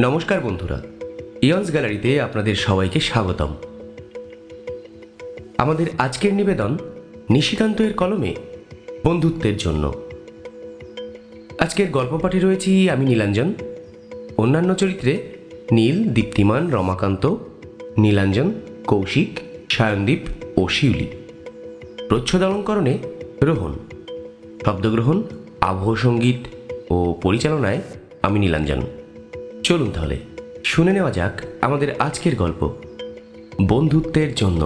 নমস্কার বন্ধুরা, ইয়ন্স গ্যালারিতে আপনাদের সবাইকে স্বাগতম। আমাদের আজকের নিবেদন নিশিকান্ত এর কলমে বন্ধুত্বের জন্য। আজকের গল্প পাঠে রয়েছি আমি নীলাঞ্জন। অন্যান্য চরিত্রে নীল, দীপ্তিমান, রমাকান্ত, নীলাঞ্জন, কৌশিক, সায়নদীপ ও শিউলি। প্রচ্ছদ অলঙ্করণে রোহন। শব্দগ্রহণ, আবহ সঙ্গীত ও পরিচালনায় আমি নীলাঞ্জন। চলুন তাহলে শুনে নেওয়া যাক আমাদের আজকের গল্প বন্ধুত্বের জন্য।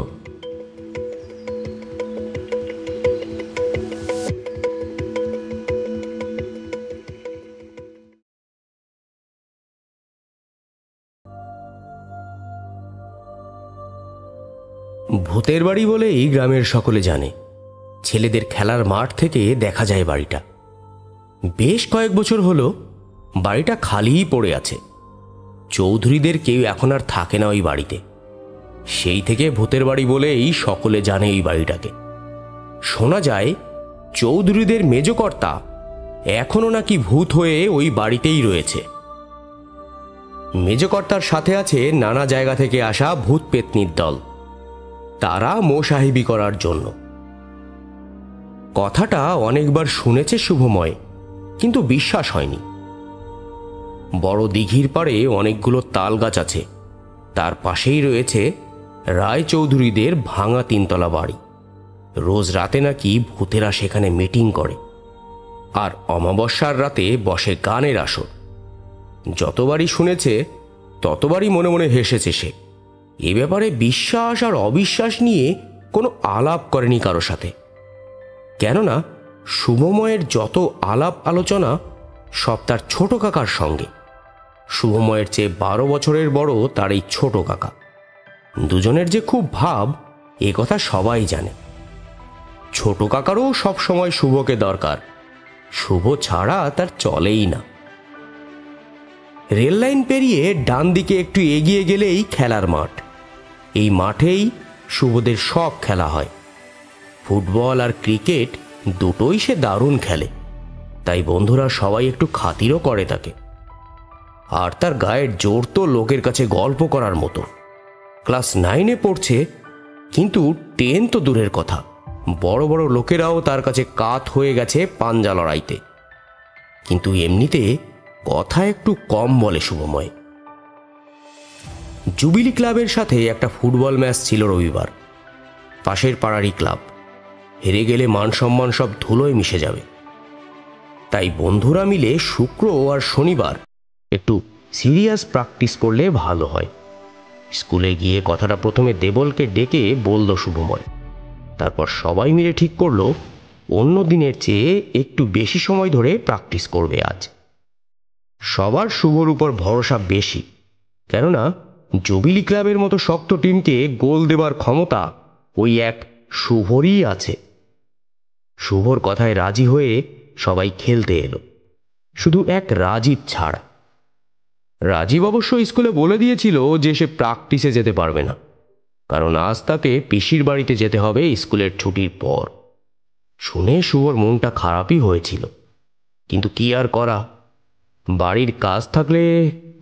ভূতের বাড়ি বলেই গ্রামের সকলে জানে। ছেলেদের খেলার মাঠ থেকে দেখা যায় বাড়িটা। বেশ কয়েক বছর হলো বাড়িটা খালিই পড়ে আছে। চৌধুরীদের কেউ এখন আর থাকে না ওই বাড়িতে। সেই থেকে ভূতের বাড়ি বলেই সকলে জানে এই বাড়িটাকে। শোনা যায় চৌধুরীদের মেজকর্তা এখনো নাকি ভূত হয়ে ওই বাড়িতেই রয়েছে। মেজকর্তার সাথে আছে নানা জায়গা থেকে আসা ভূত পেতনির দল। তারা মোসাহেবি করার জন্য। কথাটা অনেকবার শুনেছে শুভময়, কিন্তু বিশ্বাস হয়নি। বড় দিঘির পাড়ে অনেকগুলো তাল গাছ আছে। তার পাশেই রয়েছে রায়চৌধুরীদের ভাঙা তিনতলা বাড়ি। রোজ রাতে নাকি ভূতেরা সেখানে মিটিং করে, আর অমাবস্যার রাতে বসে গানের আসর। যতবারই শুনেছে ততবারই মনে মনে হেসেছে সে। এ ব্যাপারে বিশ্বাস আর অবিশ্বাস নিয়ে কোনো আলাপ করেনি কারো সাথে। কেননা শুভময়ের যত আলাপ আলোচনা সব তার ছোট কাকার সঙ্গে। শুভময়ের চেয়ে 12 বছরের বড় তার এই ছোট কাকা। দুজনের যে খুব ভাব এ কথা সবাই জানে। ছোট কাকারও সব সময় শুভকে দরকার। শুভ ছাড়া তার চলেই না। রেল লাইন পেরিয়ে ডান দিকে একটু এগিয়ে গেলেই খেলার মাঠ। এই মাঠেই শুভদের সব খেলা হয়। ফুটবল আর ক্রিকেট দুটোই সে দারুণ খেলে, তাই বন্ধুরা সবাই একটু খাতিরও করে তাকে। আর তার গায়ের জোর তো লোকের কাছে গল্প করার মতো। ক্লাস 9-এ পড়ছে, কিন্তু 10 তো দূরের কথা। বড় বড় লোকেরাও তার কাছে কাত হয়ে গেছে পাঞ্জা লড়াইতে। কিন্তু এমনিতে কথা একটু কম বলে শুভময়। জুবিলি ক্লাবের সাথে একটা ফুটবল ম্যাচ ছিল রবিবার। পাশের পাড়ারই ক্লাব। হেরে গেলে মান সম্মান সব ধুলোয় মিশে যাবে। তাই বন্ধুরা মিলে শুক্র আর শনিবার একটু সিরিয়াস প্র্যাকটিস করলে ভালো হয়। স্কুলে গিয়ে কথাটা প্রথমে দেবলকে ডেকে বলল শুভময়। তারপর সবাই মিলে ঠিক করলো অন্য দিনের চেয়ে একটু বেশি সময় ধরে প্র্যাকটিস করবে আজ। সবার শুভর উপর ভরসা বেশি, কেননা জুবিলি ক্লাবের মতো শক্ত টিমকে গোল দেবার ক্ষমতা ওই এক শুভরই আছে। শুভর কথায় রাজি হয়ে সবাই খেলতে এলো, শুধু এক রাজীব ছাড়া। রাজীব অবশ্য স্কুলে বলে দিয়েছিল যে সে প্র্যাকটিসে যেতে পারবে না, কারণ আজ তাকে পিসির বাড়িতে যেতে হবে স্কুলের ছুটির পর। শুনে শুভর মনটা খারাপই হয়েছিল, কিন্তু কি আর করা। বাড়ির কাজ থাকলে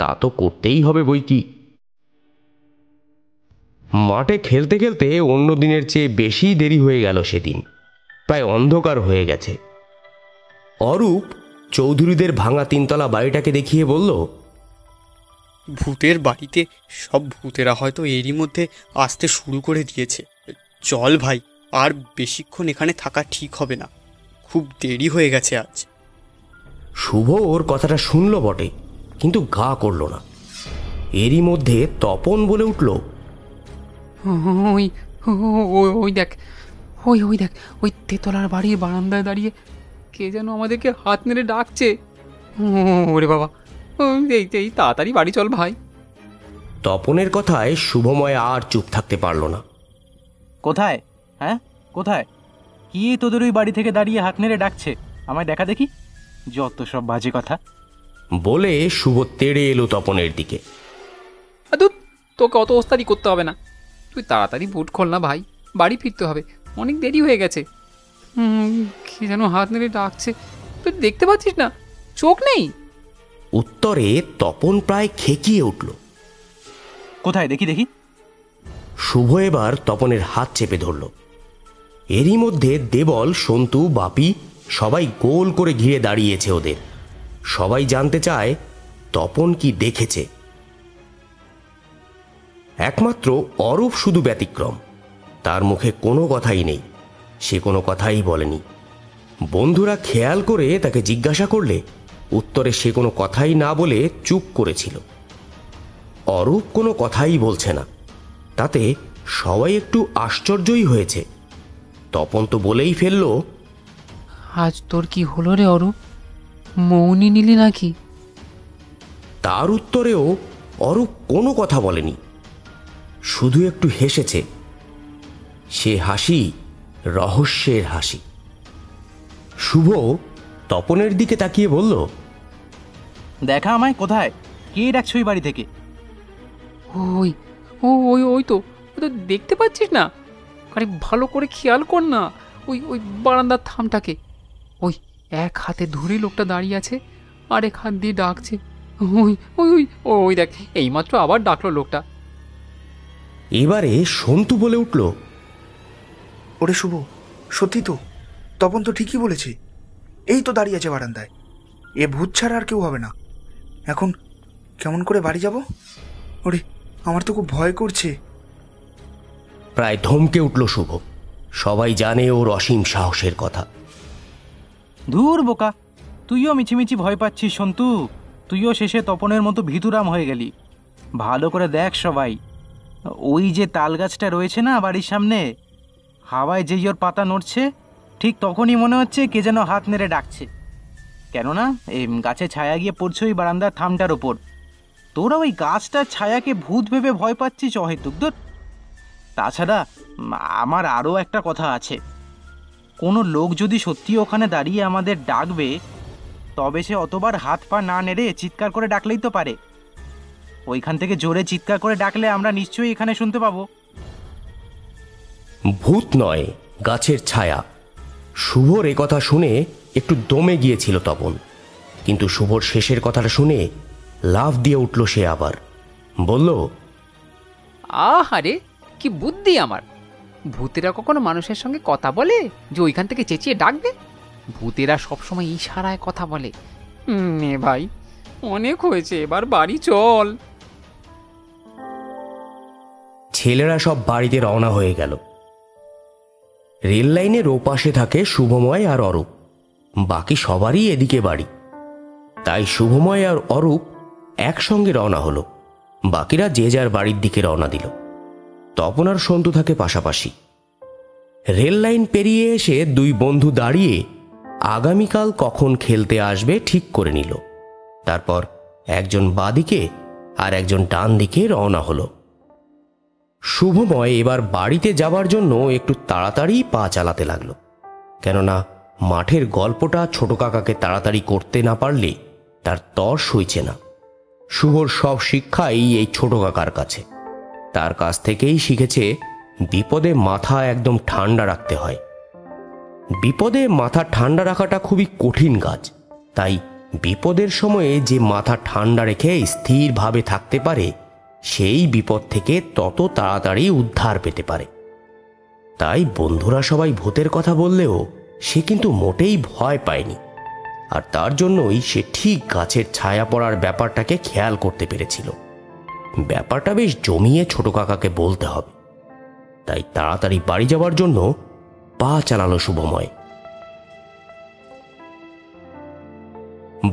তা তো করতেই হবে বই কি। মাঠে খেলতে খেলতে অন্য দিনের চেয়ে বেশি দেরি হয়ে গেল সেদিন। প্রায় অন্ধকার হয়ে গেছে। অরূপ চৌধুরীদের ভাঙা তিনতলা বাড়িটাকে দেখিয়ে বলল, ভূতের বাড়িতে সব ভূতেরা হয়তো এরই মধ্যে আসতে শুরু করে দিয়েছে। চল ভাই, আর বেশিক্ষণ এখানে থাকা ঠিক হবে না। খুব দেরি হয়ে গেছে আজ। শুভ ওর কথাটা শুনল বটে, কিন্তু গা করল না। এরই মধ্যে তপন বলে উঠল, ওই ওই দেখ, ওই দেখ, ওই তেতলার বাড়ির বারান্দায় দাঁড়িয়ে কে যেন আমাদেরকে হাত নেড়ে ডাকছে। ওরে বাবা, এই তাড়াতাড়ি বাড়ি চল ভাই। তপনের কথায় শুভময় আর চুপ থাকতে পারল না। কোথায়? হ্যাঁ, কোথায়? কি তোদের ওই বাড়ি থেকে দাঁড়িয়ে হাত নেড়ে ডাকছে? আমায় দেখা দেখি। যত সব বাজে কথা বলে শুভ তেড়ে এলো তপনের দিকে। তোকে অত ওস্তাদি করতে হবে না। তুই তাড়াতাড়ি বুট খোল না ভাই, বাড়ি ফিরতে হবে, অনেক দেরি হয়ে গেছে। কে যেন হাত নেড়ে ডাকছে, তুই দেখতে পাচ্ছিস না? চোখ নেই? উত্তরে তপন প্রায় খেকিয়ে উঠল। কোথায় দেখি দেখি। শুভ এবার তপনের হাত চেপে ধরল। এরই মধ্যে দেবল, সন্তু, বাপি সবাই গোল করে ঘিরে দাঁড়িয়েছে ওদের। সবাই জানতে চায় তপন কি দেখেছে। একমাত্র অরূপ শুধু ব্যতিক্রম। তার মুখে কোনো কথাই নেই, সে কোনো কথাই বলেনি। বন্ধুরা খেয়াল করে তাকে জিজ্ঞাসা করলে উত্তরে সে কোনো কথাই না বলে চুপ করেছিল। অরূপ কোনো কথাই বলছে না, তাতে সবাই একটু আশ্চর্যই হয়েছে। তপন তো বলেই ফেলল, আজ তোর কি হলো রে অরূপ, মৌনি নিলি নাকি? তার উত্তরেও অরূপ কোনো কথা বলেনি, শুধু একটু হেসেছে। সে হাসি রহস্যের হাসি। শুভ তপনের দিকে তাকিয়ে বলল, দেখা আমায়, কোথায়? কে ডাকছে ওই বাড়ি থেকে? ওই ওই ওই তো দেখতে পাচ্ছিস না? আরে ভালো করে খেয়াল কর না, ওই ওই বারান্দার থামটাকে। ওই এক হাতে ধরে লোকটা দাঁড়িয়ে আছে, আর এক হাত দিয়ে ডাকছে। ওই ওই ওই ওই দেখ, এইমাত্র আবার ডাকলো লোকটা। এবারে সন্তু বলে উঠল, ওরে শুভ, সত্যি তো, তপন তো ঠিকই বলেছে। এই তো দাঁড়িয়ে আছে বারান্দায়। এ ভূত ছাড়া আর কেউ হবে না। এখন কেমন করে বাড়ি যাব? ওরে, আমার তো খুব ভয় করছে। প্রায় ধমকে উঠল শুভ। সবাই জানে ওর অসীম সাহসের কথা। ধুর বোকা, তুইও মিছিমিছি ভয় পাচ্ছিস সন্তু। তুইও শেষে তপনের মতো ভিতুরাম হয়ে গেলি। ভালো করে দেখ সবাই, ওই যে তাল গাছটা রয়েছে না বাড়ির সামনে, হাওয়ায় যেই ওর পাতা নড়ছে, ঠিক তখনই মনে হচ্ছে কে যেন হাত নেড়ে ডাকছে। কেননা এই গাছে ছায়া গিয়ে পড়ছে ওই বারান্দার থামটার ওপর। তোরা ওই গাছটার ছায়াকে ভূত ভেবে ভয় পাচ্ছিস অহেতুক। দূর। তাছাড়া আমার আরও একটা কথা আছে। কোনো লোক যদি সত্যি ওখানে দাঁড়িয়ে আমাদের ডাকবে, তবে সে অতবার হাত পা না নেড়ে চিৎকার করে ডাকলেই তো পারে। ওইখান থেকে জোরে চিৎকার করে ডাকলে আমরা নিশ্চয়ই এখানে শুনতে পাবো। ভূত নয়, গাছের ছায়া। শুভর এ কথা শুনে একটু দমে গিয়েছিল তপন, কিন্তু শুভর শেষের কথাটা শুনে লাফ দিয়ে উঠল সে। আবার বলল, আহারে, কি বুদ্ধি আমার! ভূতেরা কখনো মানুষের সঙ্গে কথা বলে যে ওইখান থেকে চেঁচিয়ে ডাকবে? ভূতেরা সবসময় ইশারায় কথা বলে। নে ভাই, অনেক হয়েছে, এবার বাড়ি চল। ছেলেরা সব বাড়িতে রওনা হয়ে গেল। রেল লাইনের ওপাশে থাকে শুভময় আর অরূপ। বাকি সবারই এদিকে বাড়ি, তাই শুভময় আর অরূপ একসঙ্গে রওনা হলো। বাকিরা যে যার বাড়ির দিকে রওনা দিল। তপন আর সন্তু থাকে পাশাপাশি। রেল লাইন পেরিয়ে এসে দুই বন্ধু দাঁড়িয়ে আগামীকাল কখন খেলতে আসবে ঠিক করে নিল। তারপর একজন বাঁদিকে আর একজন ডান দিকে রওনা হলো। শুভময় এবার বাড়িতে যাবার জন্য একটু তাড়াতাড়ি পা চালাতে লাগলো, কেননা মাঠের গল্পটা ছোট কাকাকে তাড়াতাড়ি করতে না পারলে তার তর সইছে না। শুভর সব শিক্ষাই এই ছোট কাকার কাছে। তার কাছ থেকেই শিখেছে বিপদে মাথা একদম ঠান্ডা রাখতে হয়। বিপদে মাথা ঠান্ডা রাখাটা খুবই কঠিন কাজ, তাই বিপদের সময়ে যে মাথা ঠান্ডা রেখে স্থিরভাবে থাকতে পারে সেই বিপদ থেকে তত তাড়াতাড়ি উদ্ধার পেতে পারে। তাই বন্ধুরা সবাই ভূতের কথা বললেও সে কিন্তু মোটেই ভয় পায়নি, আর তার জন্যই সে ঠিক গাছের ছায়া পড়ার ব্যাপারটাকে খেয়াল করতে পেরেছিল। ব্যাপারটা বেশ জমিয়ে ছোট কাকাকে বলতে হবে, তাই তাড়াতাড়ি বাড়ি যাওয়ার জন্য পা চালালো শুভময়।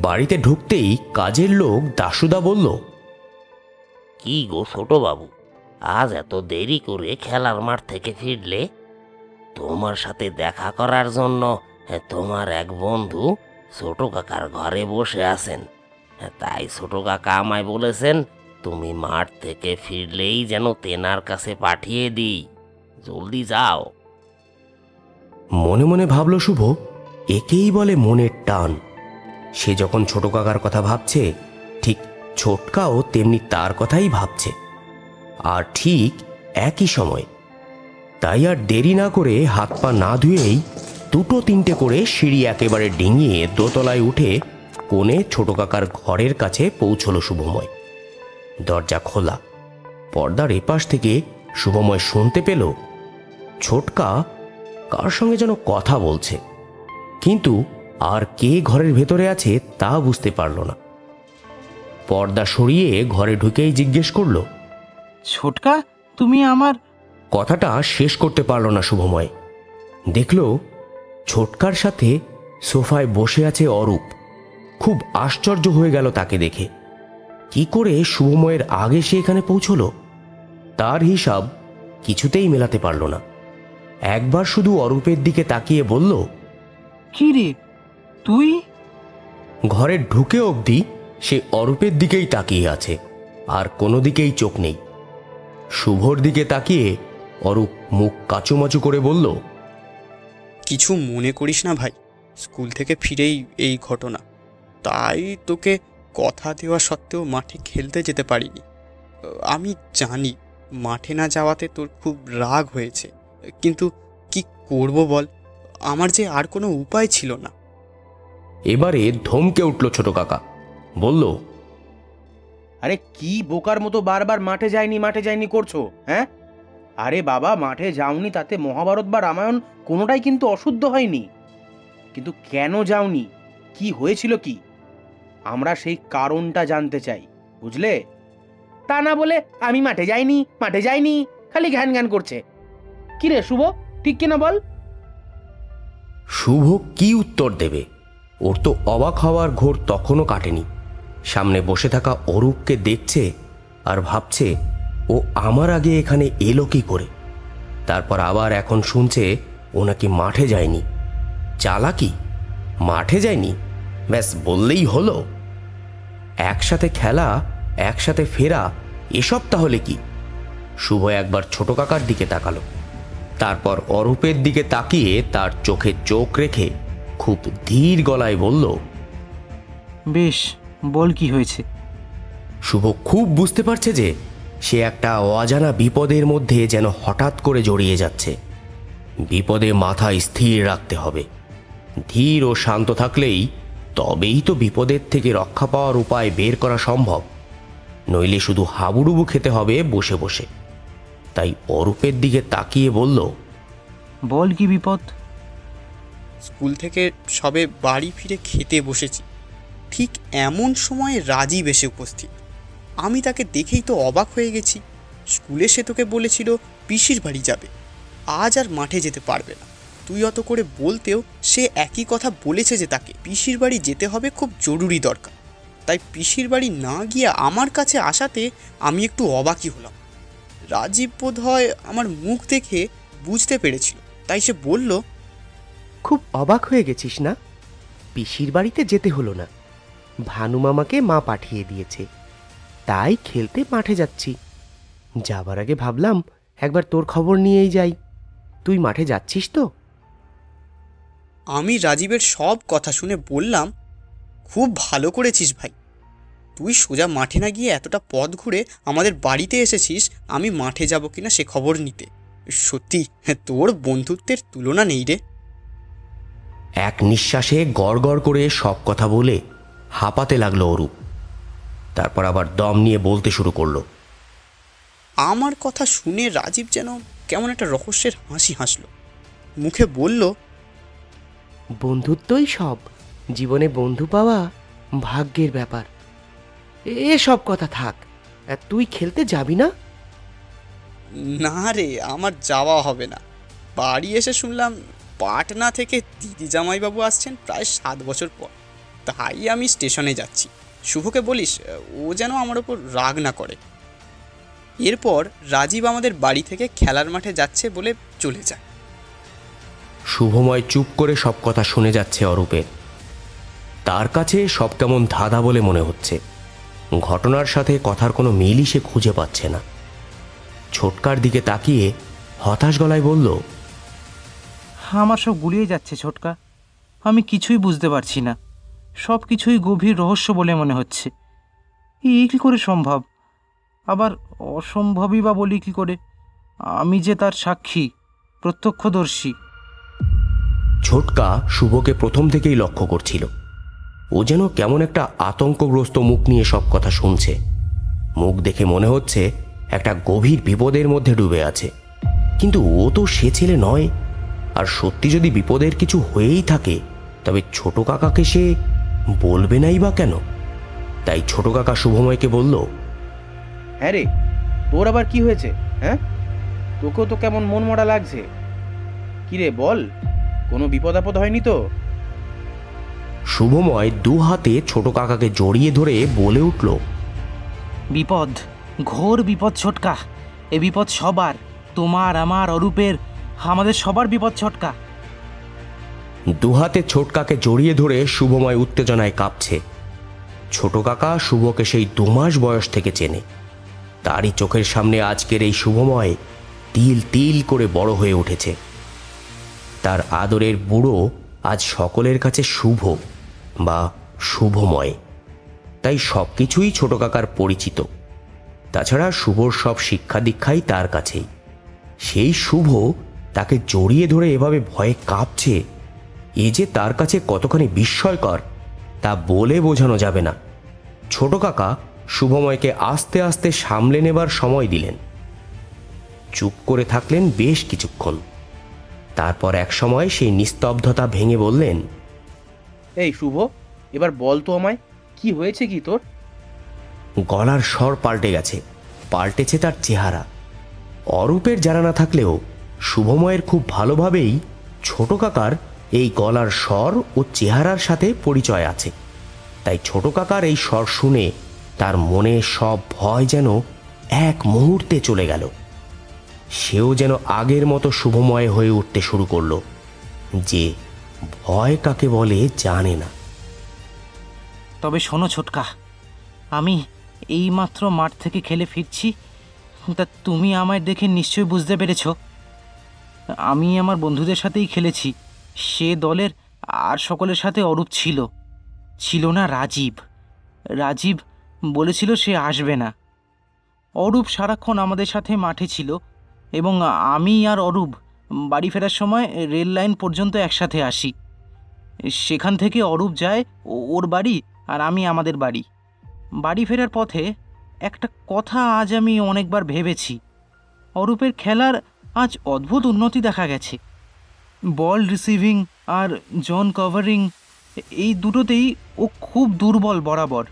বাড়িতে ঢুকতেই কাজের লোক দাশুদা বলল, কি গো ছোট বাবু, আজ এত দেরি করে খেলার মাঠ থেকে ফিরলে? তোমার সাথে দেখা করার জন্য তোমার এক বন্ধু ছোট কাকার ঘরে বসে আছেন। তাই ছোট কাকা আমায় বলেছেন তুমি মাঠ থেকে ফিরলেই যেন তেনার কাছে পাঠিয়ে দিই। জলদি যাও। মনে মনে ভাবল শুভ, একেই বলে মনের টান। সে যখন ছোট কাকার কথা ভাবছে, ঠিক ছোটকাও তেমনি তার কথাই ভাবছে, আর ঠিক একই সময়। তাই আর দেরি না করে হাত পা না ধুয়েই দুটো তিনটে করে সিঁড়ি একেবারে ডিঙিয়ে দোতলায় উঠে কোণে ছোট কাকার ঘরের কাছে পৌঁছলো শুভময়। দরজা খোলা, পর্দার এপাশ থেকে শুভময় শুনতে পেল ছোটকা কার সঙ্গে যেন কথা বলছে, কিন্তু আর কে ঘরের ভেতরে আছে তা বুঝতে পারল না। পর্দা সরিয়ে ঘরে ঢুকেই জিজ্ঞেস করল। ছোটকা, তুমি আমার... কথাটা শেষ করতে পারল না শুভময়। দেখল ছোটকার সাথে সোফায় বসে আছে অরূপ। খুব আশ্চর্য হয়ে গেল তাকে দেখে। কি করে শুভময়ের আগে সে এখানে পৌঁছলো তার হিসাব কিছুতেই মেলাতে পারল না। একবার শুধু অরূপের দিকে তাকিয়ে বলল, কি রে তুই? ঘরে ঢুকে অবধি সে অরূপের দিকেই তাকিয়ে আছে, আর কোনো দিকেই চোখ নেই। শুভর দিকে তাকিয়ে অরূপ মুখ কাচুমাচু করে বলল, কিছু মনে করিস না ভাই, স্কুল থেকে ফিরেই এই ঘটনা, তাই তোকে কথা দেওয়া সত্ত্বেও মাঠে খেলতে যেতে পারিনি। আমি জানি মাঠে না যাওয়াতে তোর খুব রাগ হয়েছে, কিন্তু কি করব বল, আমার যে আর কোনো উপায় ছিল না। এবারে ধমকে উঠল ছোট কাকা। বলল, আরে কি বোকার মতো বারবার মাঠে যায়নি করছো, হ্যাঁ? আরে বাবা, মাঠে যাওনি তাতে মহাভারত বা রামায়ণ কোনোটাই কিন্তু অশুদ্ধ হয়নি। কিন্তু কেন যাওনি, কি হয়েছিল কি, আমরা সেই কারণটা জানতে চাই, বুঝলে? তা না বলে আমি মাঠে যাইনি খালি ঘ্যান ঘ্যান করছে। কি রে শুভ, ঠিক কিনা বল? শুভ কি উত্তর দেবে? ওর তো অবাক হওয়ার ঘোর তখনও কাটেনি। সামনে বসে থাকা অরূপকে দেখছে আর ভাবছে ও আমার আগে এখানে এলো কি করে। তারপর আবার এখন শুনছে ও নাকি মাঠে যায়নি। চালাকি, মাঠে যায়নি ব্যাস বললেই হলো। একসাথে খেলা, একসাথে ফেরা, এসব তাহলে কি? শুভ একবার ছোট কাকার দিকে তাকালো, তারপর অরূপের দিকে তাকিয়ে তার চোখে চোখ রেখে খুব ধীর গলায় বলল, বেশ, বল কি হয়েছে? শুভ খুব বুঝতে পারছে যে সে একটা অজানা বিপদের মধ্যে যেন হঠাৎ করে জড়িয়ে যাচ্ছে। বিপদে মাথা স্থির রাখতে হবে। ধীর ও শান্ত থাকলেই তবেই তো বিপদের থেকে রক্ষা পাওয়ার উপায় বের করা সম্ভব, নইলে শুধু হাবুডুবু খেতে হবে বসে বসে। তাই অরূপের দিকে তাকিয়ে বলল, বল কি বিপদ? স্কুল থেকে সবে বাড়ি ফিরে খেতে বসেছি, ঠিক এমন সময় রাজীব এসে উপস্থিত। আমি তাকে দেখেই তো অবাক হয়ে গেছি। স্কুলে সে তোকে বলেছিল পিসির বাড়ি যাবে, আজ আর মাঠে যেতে পারবে না। তুই অত করে বলতেও সে একই কথা বলেছে যে তাকে পিসির বাড়ি যেতে হবে, খুব জরুরি দরকার। তাই পিসির বাড়ি না গিয়ে আমার কাছে আসাতে আমি একটু অবাকই হলাম। রাজীব বোধ হয় আমার মুখ দেখে বুঝতে পেরেছিল, তাই সে বলল, খুব অবাক হয়ে গেছিস না? পিসির বাড়িতে যেতে হলো না, ভানু মামাকে মা পাঠিয়ে দিয়েছে, তাই খেলতে মাঠে যাচ্ছি। যাবার আগে ভাবলাম একবার তোর খবর নিয়েই যাই। তুই মাঠে যাচ্ছিস তো? আমি রাজীবের সব কথা শুনে বললাম, খুব ভালো করেছিস ভাই, তুই সোজা মাঠে না গিয়ে এতটা পথ ঘুরে আমাদের বাড়িতে এসেছিস আমি মাঠে যাব কিনা সে খবর নিতে। সত্যি তোর বন্ধুত্বের তুলনা নেই রে। এক নিঃশ্বাসে গড় গড় করে সব কথা বলে হাঁপাতে লাগলো অরূপ। তারপর আবার দম নিয়ে বলতে শুরু করলো। আমার কথা শুনে রাজীব যেন কেমন একটা রহস্যের হাসি হাসল, মুখে বলল, বন্ধুত্বই সব, জীবনে বন্ধু পাওয়া ভাগ্যের ব্যাপার। এসব কথা থাক, তুই খেলতে যাবি না? না রে, আমার যাওয়া হবে না। বাড়ি এসে শুনলাম পাটনা থেকে দিদি জামাইবাবু আসছেন প্রায় 7 বছর পর, তাই আমি স্টেশনে যাচ্ছি। শুভকে বলিস ও যেন আমার ওপর রাগ না করে। এরপর রাজীব আমাদের বাড়ি থেকে খেলার মাঠে যাচ্ছে বলে চলে যায়। শুভময় চুপ করে সব কথা শুনে যাচ্ছে অরূপের। তার কাছে সব কেমন ধাঁধা বলে মনে হচ্ছে। ঘটনার সাথে কথার কোনো মিলই সে খুঁজে পাচ্ছে না। ছোটকার দিকে তাকিয়ে হতাশ গলায় বলল, আমার সব গুলিয়ে যাচ্ছে ছোটকা, আমি কিছুই বুঝতে পারছি না। সব কিছুই গভীর রহস্য বলে মনে হচ্ছে। এই কী করে সম্ভব? আবার অসম্ভবই বা বলি কী করে? আমি যে তার সাক্ষী, প্রত্যক্ষদর্শী। ছোটকা শুভকে প্রথম থেকেই লক্ষ্য করছিল। ও যেন কেমন একটা আতঙ্কগ্রস্ত মুখ নিয়ে সব কথা শুনছে। মুখ দেখে মনে হচ্ছে একটা গভীর বিপদের মধ্যে ডুবে আছে, কিন্তু ও তো সে ছেলে নয়। আর সত্যি যদি বিপদের কিছু হয়েই থাকে, তবে ছোট কাকাকে সে বলবে নাই বা কেন? তাই ছোট কাকা শুভময়কে বলল, হ্যাঁ রে, তোর আবার কি হয়েছে? হ্যাঁ, তোকেও তো কেমন মন মরা লাগছে। কি রে বল, কোনো বিপদ আপদ হয়নি তো? শুভময় দু হাতে ছোট কাকাকে জড়িয়ে ধরে বলে উঠল, বিপদ, ঘোর বিপদ ছোটকা। এ বিপদ সবার, তোমার, আমার, অরূপের, আমাদের সবার বিপদ ছোটকা। দু হাতে ছোটকাকে জড়িয়ে ধরে শুভময় উত্তেজনায় কাঁপছে। ছোট কাকা শুভকে সেই 2 মাস বয়স থেকে চেনে। তারই চোখের সামনে আজকের এই শুভময় তিল তিল করে বড় হয়ে উঠেছে। তার আদরের বুড়ো আজ সকলের কাছে শুভ বা শুভময়, তাই সব কিছুই ছোট কাকার পরিচিত। তাছাড়া শুভর সব শিক্ষা দীক্ষাই তার কাছেই। সেই শুভ তাকে জড়িয়ে ধরে এভাবে ভয়ে কাঁপছে, এ যে তার কাছে কতখানি বিস্ময়কর তা বলে বোঝানো যাবে না। ছোট কাকা শুভময়কে আস্তে আস্তে সামলে নেবার সময় দিলেন। চুপ করে থাকলেন বেশ কিছুক্ষণ। তারপর এক সময় সেই নিস্তব্ধতা ভেঙে বললেন, এই শুভ, এবার বল তো আমায়, কি হয়েছে কি তোর? গলার স্বর পাল্টে গেছে, পাল্টেছে তার চেহারা। অরূপের জানা না থাকলেও শুভময়ের খুব ভালোভাবেই ছোট কাকার এই গলার স্বর ও চেহারার সাথে পরিচয় আছে। তাই ছোট কাকার এই স্বর শুনে তার মনে সব ভয় যেন এক মুহূর্তে চলে গেল। সেও যেন আগের মতো শুভময় হয়ে উঠতে শুরু করলো, যে ভয় কাকে বলে জানে না। তবে শোনো ছোটকা, আমি এইমাত্র মাঠ থেকে খেলে ফিরছি। তা তুমি আমায় দেখে নিশ্চয়ই বুঝতে পেরেছ আমি আমার বন্ধুদের সাথেই খেলেছি। সে দলের আর সকলের সাথে অরূপ ছিল না রাজীব। রাজীব বলেছিল সে আসবে না। অরূপ সারাক্ষণ আমাদের সাথে মাঠে ছিল এবং আমি আর অরূপ বাড়ি ফেরার সময় রেল লাইন পর্যন্ত একসাথে আসি। সেখান থেকে অরূপ যায় ওর বাড়ি আর আমি আমাদের বাড়ি। বাড়ি ফেরার পথে একটা কথা আজ আমি অনেকবার ভেবেছি। অরূপের খেলার আজ অদ্ভুত উন্নতি দেখা গেছে। বল রিসিভিং আর জন কভারিং, এই দুটোতেই ও খুব দুর্বল বরাবর।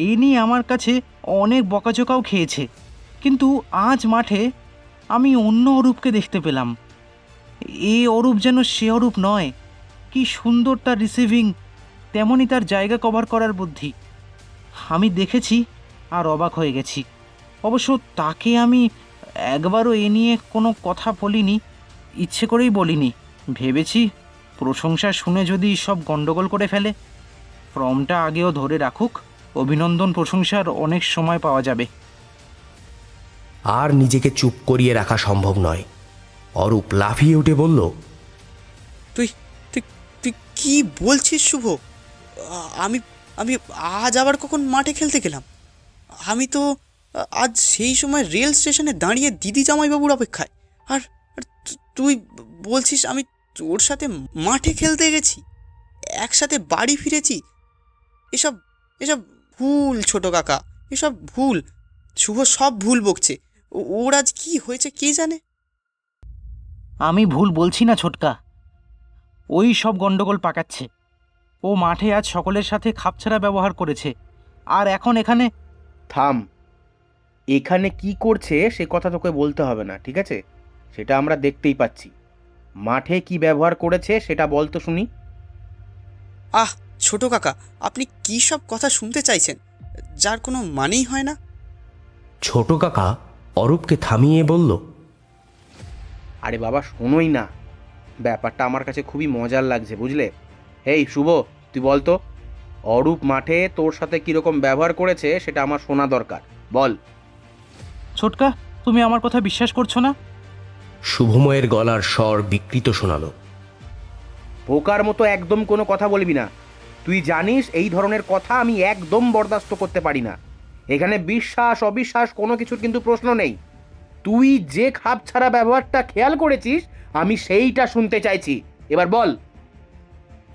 এ নিয়ে আমার কাছে অনেক বকাঝকাও খেয়েছে, কিন্তু আজ মাঠে আমি অন্য অরূপকে দেখতে পেলাম। এ অরূপ যেন সে অরূপ নয়। কি সুন্দর তার রিসিভিং, তেমনই তার জায়গা কভার করার বুদ্ধি। আমি দেখেছি আর অবাক হয়ে গেছি। অবশ্য তাকে আমি একবারও এ নিয়ে কোনো কথা বলিনি, ইচ্ছে করেই বলিনি। ভেবেছি প্রশংসা শুনে যদি সব গণ্ডগোল করে ফেলে। ফর্মটা আগেও ধরে রাখুক, অভিনন্দন প্রশংসার অনেক সময় পাওয়া যাবে। আর নিজেকে চুপ করিয়ে রাখা সম্ভব নয়। অরূপ লাফিয়ে উঠে বলল, তুই তুই তুই কি বলছিস শুভ? আমি আমি আজ আবার কখন মাঠে খেলতে গেলাম? আমি তো আজ সেই সময় রেল স্টেশনে দাঁড়িয়ে দিদি জামাইবাবুর অপেক্ষায়, আর তুই বলছিস আমি তোর সাথে মাঠে খেলতে গেছি, একসাথে বাড়ি ফিরেছি। এসব এসব ভুল ছোট কাকা, এসব ভুল। শুভ সব ভুল বকছে। ওর আজ কি হয়েছে কে জানে। আমি ভুল বলছি না ছোটকা, ওই সব গণ্ডগোল পাকাচ্ছে। ও মাঠে আজ সকলের সাথে খাপছাড়া ব্যবহার করেছে, আর এখন এখানে। থাম, এখানে কি করছে সে কথা তোকে বলতে হবে না, ঠিক আছে? সেটা আমরা দেখতেই পাচ্ছি। মাঠে কি ব্যবহার করেছে সেটা বল তো শুনি। আহ ছোট কাকা, আপনি কি সব কথা শুনতে চাইছেন যার কোনো মানেই হয় না? ছোট কাকা অরূপকে থামিয়ে বলল, আরে বাবা শোনোই না, ব্যাপারটা আমার কাছে খুবই মজার লাগছে, বুঝলে? এই শুভ, তুই বল তো, অরূপ মাঠে তোর সাথে কীরকম ব্যবহার করেছে সেটা আমার শোনা দরকার, বল। ছোটকা, তুমি আমার কথা বিশ্বাস করছো না? শুভময়ের গলার স্বর বিকৃত শোনালো। বোকার মতো একদম কোনো কথা বলবি না। তুই জানিস এই ধরনের কথা আমি একদম বরদাস্ত করতে পারি না। এখানে বিশ্বাস অবিশ্বাস কোনো কিছুর কিন্তু প্রশ্ন নেই। তুই যে খাপ ছাড়া ব্যবহারটা খেয়াল করেছিস আমি সেইটা শুনতে চাইছি, এবার বল।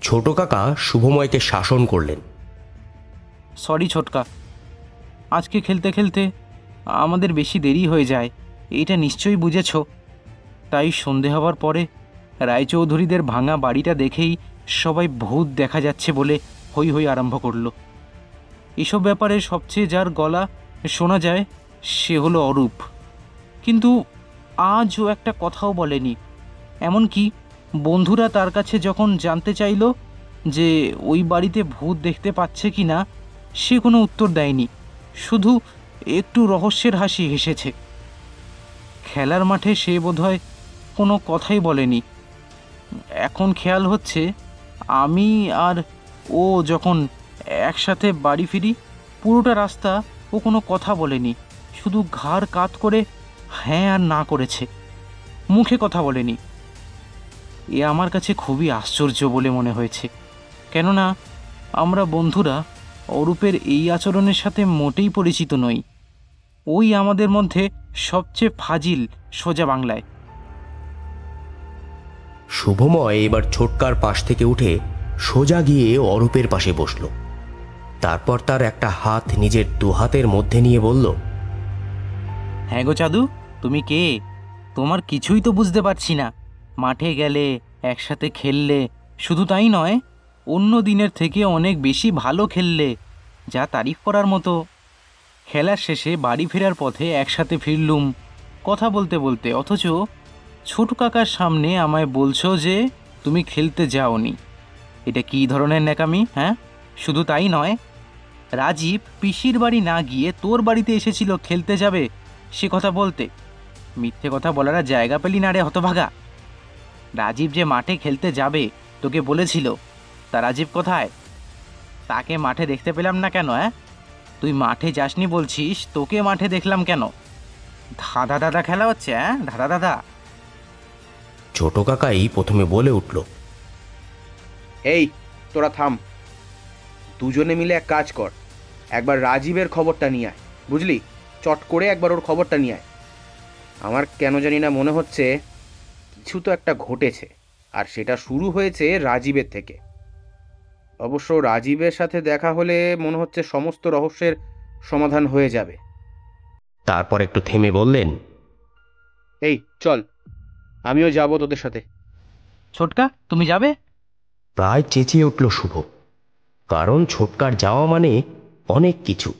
ছোট কাকা শুভময়কে শাসন করলেন। সরি ছোটকা, আজকে খেলতে খেলতে আমাদের বেশি দেরি হয়ে যায়, এইটা নিশ্চয়ই বুঝেছ। তাই সন্ধে হওয়ার পরে রায়চৌধুরীদের ভাঙা বাড়িটা দেখেই সবাই ভূত দেখা যাচ্ছে বলে হই হই আরম্ভ করলো। এসব ব্যাপারে সবচেয়ে যার গলা শোনা যায় সে হলো অরূপ। কিন্তু আজও একটা কথাও বলেনি। এমনকি বন্ধুরা তার কাছে যখন জানতে চাইল যে ওই বাড়িতে ভূত দেখতে পাচ্ছে কি না, সে কোনো উত্তর দেয়নি, শুধু একটু রহস্যের হাসি হেসেছে। খেলার মাঠে সে বোধহয় কোনো কথাই বলেনি। এখন খেয়াল হচ্ছে আমি আর ও যখন একসাথে বাড়ি ফিরি, পুরোটা রাস্তা ও কোনো কথা বলেনি, শুধু ঘাড় কাত করে হ্যাঁ আর না করেছে, মুখে কথা বলেনি। এ আমার কাছে খুবই আশ্চর্য বলে মনে হয়েছে, কেননা আমরা বন্ধুরা অরূপের এই আচরণের সাথে মোটেই পরিচিত নই। ওই আমাদের মধ্যে সবচেয়ে ফাজিল, সোজা বাংলায়। শুভময় এবার ছোটকার পাশ থেকে উঠে সোজা গিয়ে অরূপের পাশে বসল। তারপর তার একটা হাত নিজের দুহাতের মধ্যে নিয়ে বলল, হ্যাঁ গো চাদু, তুমি কে? তোমার কিছুই তো বুঝতে পারছি না। মাঠে গেলে, একসাথে খেললে, শুধু তাই নয়, অন্য দিনের থেকে অনেক বেশি ভালো খেললে, যা তারিফ করার মতো। খেলার শেষে বাড়ি ফেরার পথে একসাথে ফিরলুম কথা বলতে বলতে, অথচ ছোট কাকার সামনে আমায় বলছো যে তুমি খেলতে যাওনি। এটা কী ধরনের ন্যাকামি, হ্যাঁ? শুধু তাই নয়, রাজীব পিসির বাড়ি না গিয়ে তোর বাড়িতে এসেছিল খেলতে যাবে সে কথা বলতে। মিথ্যে কথা বলার জায়গা পেলি না রে হতভাগা। রাজীব যে মাঠে খেলতে যাবে তোকে বলেছিল, তা রাজীব কোথায়? তাকে মাঠে দেখতে পেলাম না কেন? তুই মাঠে যাসনি বলছিস, তোকে মাঠে দেখলাম কেন? ধাঁধা দাদা খেলা হচ্ছে, ধাঁধা দাদা। ছোট কাকাই প্রথমে বলে উঠল, এই তোরা থাম, দুজনে মিলে এক কাজ কর, একবার রাজীবের খবরটা নিয়ে আয়, বুঝলি? চট করে একবার ওর খবরটা নিয়ে আয়। আমার কেন জানি না মনে হচ্ছে কিছু তো একটা ঘটেছে, আর সেটা শুরু হয়েছে রাজীবের থেকে। অবশ্য রাজীবের সাথে দেখা হলে মনে হচ্ছে সমস্ত রহস্যের সমাধান হয়ে যাবে। তারপর একটু থেমে বললেন, এই চল, আমিও যাব তোদের সাথে। ছোটকা, তুমি যাবে? প্রায় চেঁচিয়ে উঠল শুভ, কারণ ছোটকার যাওয়া মানে অনেক কিছু,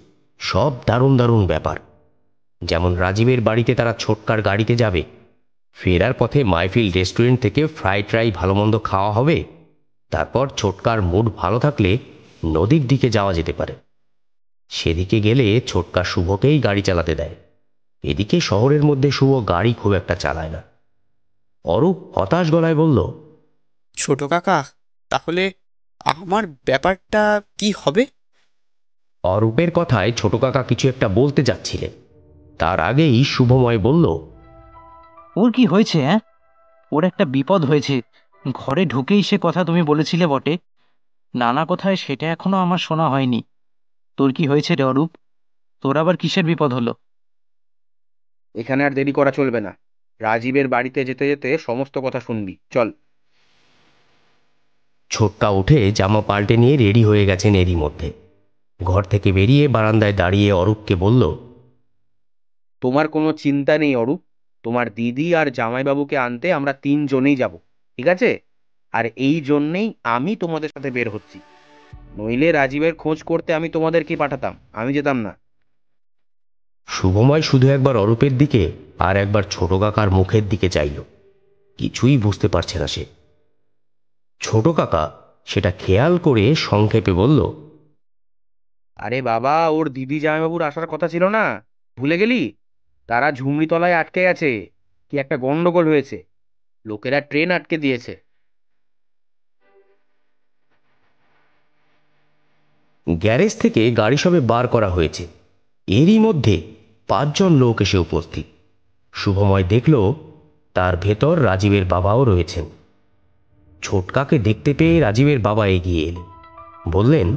সব দারুণ দারুণ ব্যাপার। যেমন রাজীবের বাড়িতে তারা ছোটকার গাড়িতে যাবে, ফেরার পথে মাইফিল রেস্টুরেন্ট থেকে ফ্রাইড রাই ভালো মন্দ খাওয়া হবে, তারপর ছোটকার মুড ভালো থাকলে নদীর দিকে যাওয়া যেতে পারে। সেদিকে গেলে ছোটকা শুভকেই গাড়ি চালাতে দেয়। এদিকে শহরের মধ্যে শুভ গাড়ি খুব একটা চালায় না। অরূপ হতাশ গলায় বলল, ছোট কাকা, তাহলে আমার ব্যাপারটা কি হবে? অরূপের কথায় ছোট কাকা কিছু একটা বলতে যাচ্ছিলেন, তার আগেই শুভময় বলল, ওর কি হয়েছে? ওর একটা বিপদ হয়েছে। ঘরে ঢুকেই সে কথা তুমি বলেছিলে বটে, নানা কথায় সেটা এখনো আমার শোনা হয়নি। তোর কি হয়েছে রে অরূপ? তোর আবার কিসের বিপদ হলো? এখানে আর দেরি করা চলবে না, রাজীবের বাড়িতে যেতে যেতে সমস্ত কথা শুনবি, চল। ছোটকা উঠে জামা পাল্টে নিয়ে রেডি হয়ে গেছেন এরই মধ্যে। ঘর থেকে বেরিয়ে বারান্দায় দাঁড়িয়ে অরূপকে বলল, তোমার কোনো চিন্তা নেই অরূপ, তোমার দিদি আর জামাইবাবুকে আনতে আমরা 3 জনেই যাব, ঠিক আছে? আর এই জন্যেই আমি তোমাদের সাথে বের হচ্ছি, নইলে রাজীবের খোঁজ করতে আমি তোমাদেরকে পাঠাতাম, আমি যেতাম না। শুভময় শুধু একবার অরূপের দিকে আর একবার ছোট কাকার মুখের দিকে চাইল, কিছুই বুঝতে পারছে না সে। ছোট কাকা সেটা খেয়াল করে সংক্ষেপে বলল, আরে বাবা, ওর দিদি জামাইবাবুর আসার কথা ছিল না, ভুলে গেলি? তারা ঝুমরিতলায় আটকে গেছে, কি একটা গন্ডগোল হয়েছে, লোকেরা ট্রেন আটকে দিয়েছে। গ্যারেজ থেকে গাড়ি সবে বার করা হয়েছে, এরই মধ্যে 5 জন লোক এসে উপস্থিত। শুভময় দেখল তার ভেতর রাজীবের বাবাও রয়েছেন। ছোটকাকে দেখতে পেয়ে রাজীবের বাবা এগিয়ে এলেন, বললেন,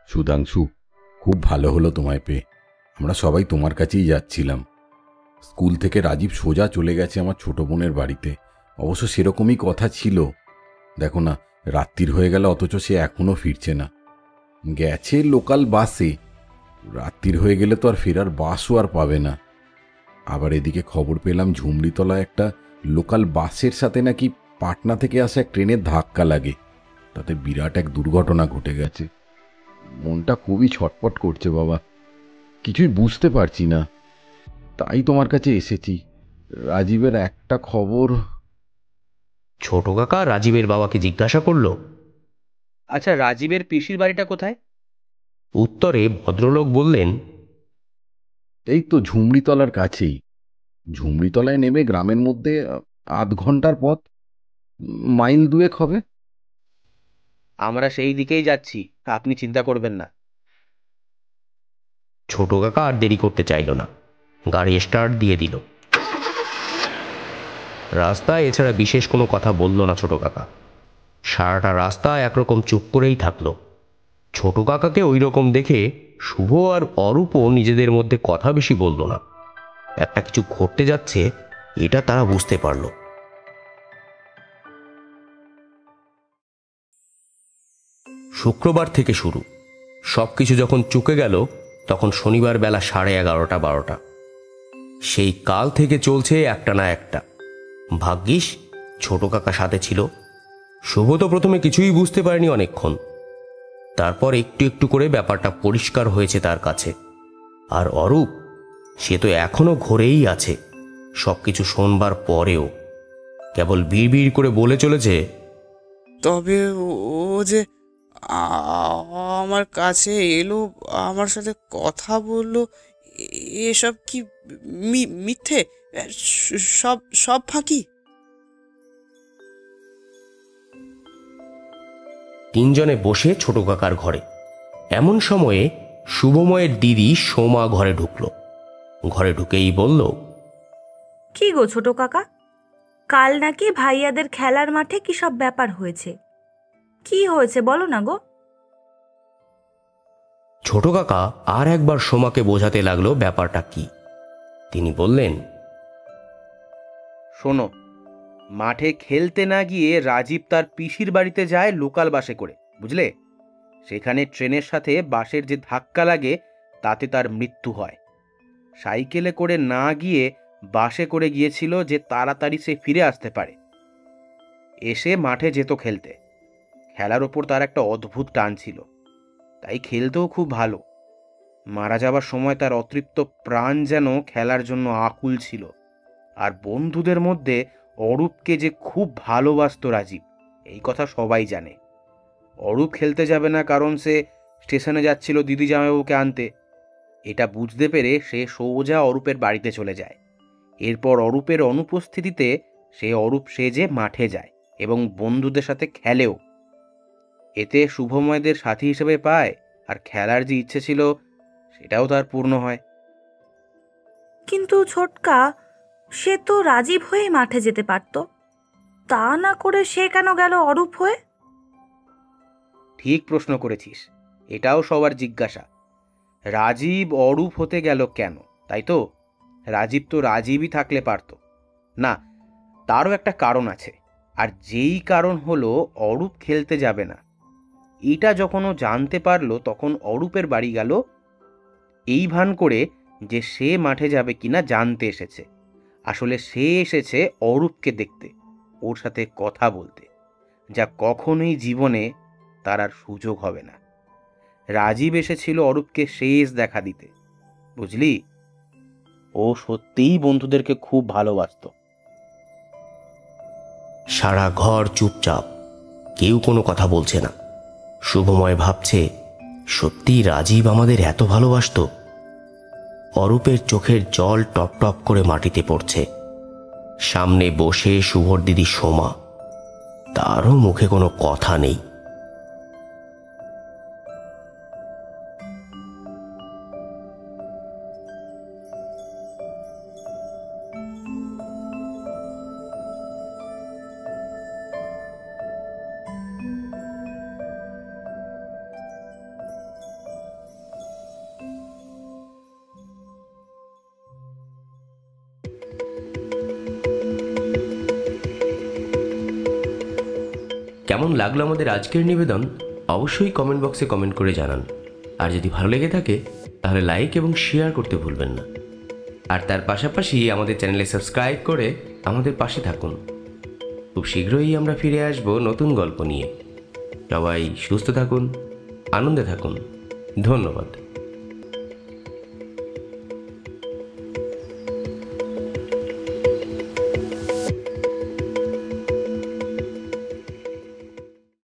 সুধাংশু, খুব ভালো হলো তোমায় পেয়ে, আমরা সবাই তোমার কাছেই যাচ্ছিলাম। স্কুল থেকে রাজীব সোজা চলে গেছে আমার ছোট বোনের বাড়িতে, অবশ্য সেরকমই কথা ছিল। দেখো না, রাত্রির হয়ে গেল অথচ সে এখনো ফিরছে না। গেছে লোকাল বাসে, রাত্রির হয়ে গেলে তো আর ফেরার বাসও আর পাবে না। আবার এদিকে খবর পেলাম ঝুমরিতলায় একটা লোকাল বাসের সাথে নাকি পাটনা থেকে আসা এক ট্রেনের ধাক্কা লাগে, তাতে বিরাট এক দুর্ঘটনা ঘটে গেছে। মনটা খুবই ছটপট করছে বাবা, কিছুই বুঝতে পারছি না। তাই তোমার কাছে এসেছি। রাজীবের একটা খবর। ছোট কাকা রাজীবের বাবাকে জিজ্ঞাসা করলো। আচ্ছা, রাজীবের পিসির বাড়িটা কোথায়? উত্তরে ভদ্রলোক বললেন, এই তো ঝুমরিতলার কাছেই। ঝুমরিতলায় নেমে গ্রামের মধ্যে আধ ঘন্টার পথ, মাইল 2 হবে। আমরা সেই দিকেই যাচ্ছি, আপনি চিন্তা করবেন না। ছোট কাকা আর দেরি করতে চাইল না, গাড়ি স্টার্ট দিয়ে দিল। রাস্তায় এছাড়া বিশেষ কোনো কথা বলল না ছোট কাকা। সারাটা রাস্তা একরকম চুপ করেই থাকলো। ছোট কাকাকে ওই রকম দেখে শুভ আর অরূপও নিজেদের মধ্যে কথা বেশি বলল না। একটা কিছু ঘটতে যাচ্ছে এটা তারা বুঝতে পারল। শুক্রবার থেকে শুরু। সবকিছু যখন চুকে গেল তখন শনিবার বেলা 11:30-12টা। সেই কাল থেকে চলছে একটা না একটা। ভাগ্যিস ছোট কাকা সাথে ছিল। শুভ তো প্রথমে কিছুই বুঝতে পারেনি অনেকক্ষণ, তারপর একটু একটু করে ব্যাপারটা পরিষ্কার হয়েছে তার কাছে। আর অরূপ, সে তো এখনো ঘরেই আছে সবকিছু শোনবার পরেও। কেবল বিড়বিড় করে বলে চলেছে, তবে ও যে আমার কাছে এলো, আমার সাথে কথা বললো, এসব কি মিথ্যে? সব সব ফাঁকি? তিনজনে বসে ছোট কাকার ঘরে। এমন সময়ে শুভময়ের দিদি সোমা ঘরে ঢুকল। ঘরে ঢুকেই বলল, কি গো ছোট কাকা, কাল নাকি ভাইয়াদের খেলার মাঠে কি সব ব্যাপার হয়েছে? কি হয়েছে বলো না গো। ছোট কাকা আর একবার সোমাকে বোঝাতে লাগলো ব্যাপারটা কি। তিনি বললেন, শোনো, মাঠে খেলতে না গিয়ে রাজীব তার পিসির বাড়িতে যায় লোকাল বাসে করে, বুঝলে? সেখানে ট্রেনের সাথে বাসের যে ধাক্কা লাগে তাতে তার মৃত্যু হয়। সাইকেলে করে না গিয়ে বাসে করে গিয়েছিল যে তাড়াতাড়ি সে ফিরে আসতে পারে। এসে মাঠে যেত খেলতে। খেলার ওপর তার একটা অদ্ভুত টান ছিল, তাই খেলতেও খুব ভালো। মারা যাবার সময় তার অতৃপ্ত প্রাণ যেন খেলার জন্য আকুল ছিল। আর বন্ধুদের মধ্যে অরূপকে যে খুব ভালোবাসত রাজীব, এই কথা সবাই জানে। অরূপ খেলতে যাবে না কারণ সে স্টেশনে যাচ্ছিল দিদি জামাইবাবুকে আনতে। এটা বুঝতে পেরে সে সোজা অরূপের বাড়িতে চলে যায়। এরপর অরূপের অনুপস্থিতিতে সে অরূপ সেজে মাঠে যায় এবং বন্ধুদের সাথে খেলেও। এতে শুভময়দের সাথী হিসেবে পায়, আর খেলার যে ইচ্ছে ছিল সেটাও তার পূর্ণ হয়। কিন্তু ছোটকা, সে তো রাজীব হয়ে মাঠে যেতে পারত, তা না করে সে কেন গেল অরূপ হয়ে? ঠিক প্রশ্ন করেছিস, এটাও সবার জিজ্ঞাসা। রাজীব অরূপ হতে গেল কেন, তাই তো? রাজীব তো রাজীবই থাকলে পারত না। তারও একটা কারণ আছে, আর যেই কারণ হলো অরূপ খেলতে যাবে না। এটা যখন ও জানতে পারলো তখন অরূপের বাড়ি গেল এই ভান করে যে সে মাঠে যাবে কিনা জানতে এসেছে। আসলে সে এসেছে অরূপকে দেখতে, ওর সাথে কথা বলতে, যা কখনোই জীবনে তার আর সুযোগ হবে না। রাজীব এসেছিল অরূপকে শেষ দেখা দিতে, বুঝলি? ও সত্যিই বন্ধুদেরকে খুব ভালোবাসত। সারা ঘর চুপচাপ, কেউ কোনো কথা বলছে না। শুভময় ভাবছে, সত্যি রাজীব আমাদের এত ভালোবাসতো? অরূপের চোখের জল টপ টপ করে মাটিতে পড়ছে। সামনে বসে শুভর দিদি সোমা, তারও মুখে কোনো কথা নেই। কেমন লাগলো আমাদের আজকের নিবেদন অবশ্যই কমেন্ট বক্সে কমেন্ট করে জানান। আর যদি ভালো লেগে থাকে তাহলে লাইক এবং শেয়ার করতে ভুলবেন না। আর তার পাশাপাশি আমাদের চ্যানেলে সাবস্ক্রাইব করে আমাদের পাশে থাকুন। খুব শীঘ্রই আমরা ফিরে আসব নতুন গল্প নিয়ে। সবাই সুস্থ থাকুন, আনন্দে থাকুন। ধন্যবাদ।